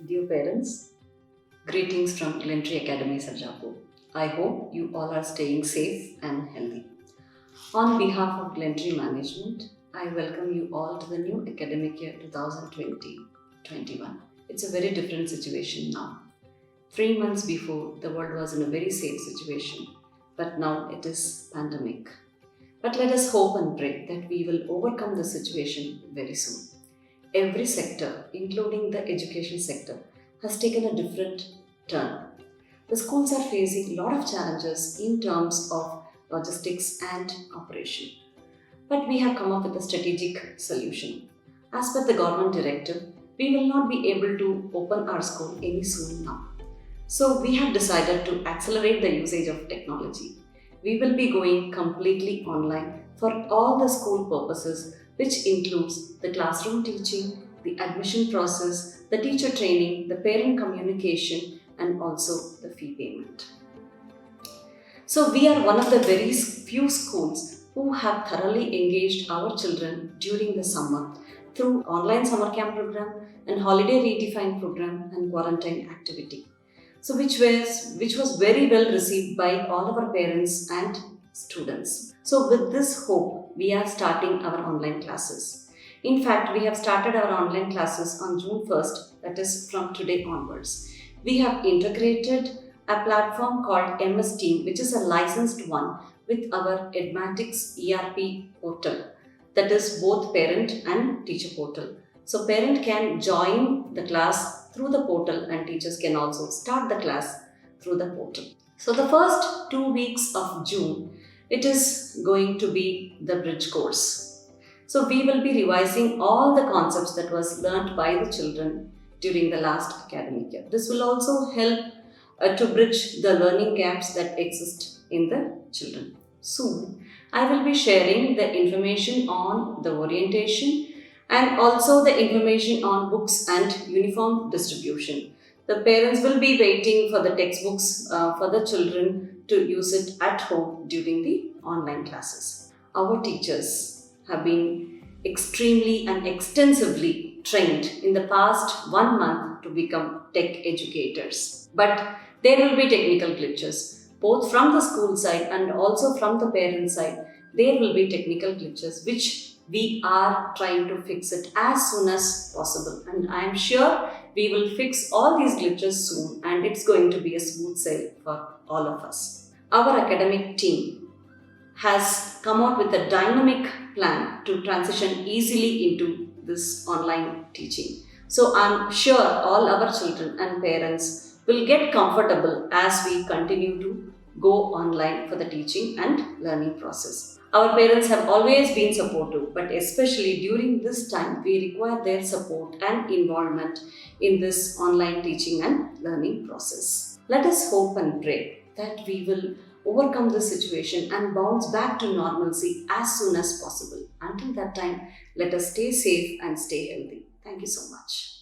Dear parents, greetings from Elementary Academy Sarjapur. I hope you all are staying safe and healthy. On behalf of Glentree Management, I welcome you all to the new academic year 2020-21. It's a very different situation now. 3 months before, the world was in a very safe situation, but now it is pandemic. But let us hope and pray that we will overcome the situation very soon. Every sector, including the education sector, has taken a different turn. The schools are facing a lot of challenges in terms of logistics and operation. But we have come up with a strategic solution. As per the government directive, we will not be able to open our school any soon now. So we have decided to accelerate the usage of technology. We will be going completely online for all the school purposes, which includes the classroom teaching, the admission process, the teacher training, the parent communication, and also the fee payment. So we are one of the very few schools who have thoroughly engaged our children during the summer through online summer camp program and holiday redefined program and quarantine activity. So which was very well received by all of our parents and students. So with this hope, we are starting our online classes. In fact, we have started our online classes on June 1st, that is from today onwards. We have integrated a platform called MS Team, which is a licensed one with our Edmatics ERP portal, that is both parent and teacher portal. So parent can join the class through the portal and teachers can also start the class through the portal. So the first 2 weeks of June, it is going to be the bridge course. So we will be revising all the concepts that was learnt by the children during the last academic year. This will also help to bridge the learning gaps that exist in the children. Soon, I will be sharing the information on the orientation and also the information on books and uniform distribution. The parents will be waiting for the textbooks for the children to use it at home during the online classes. Our teachers have been extremely and extensively trained in the past 1 month to become tech educators. But there will be technical glitches, both from the school side and also from the parent side. There will be technical glitches which we are trying to fix it as soon as possible, and I am sure we will fix all these glitches soon and it's going to be a smooth sail for all of us. Our academic team has come out with a dynamic plan to transition easily into this online teaching. So I'm sure all our children and parents will get comfortable as we continue to go online for the teaching and learning process. Our parents have always been supportive, but especially during this time, we require their support and involvement in this online teaching and learning process. Let us hope and pray that we will overcome this situation and bounce back to normalcy as soon as possible. Until that time, let us stay safe and stay healthy. Thank you so much.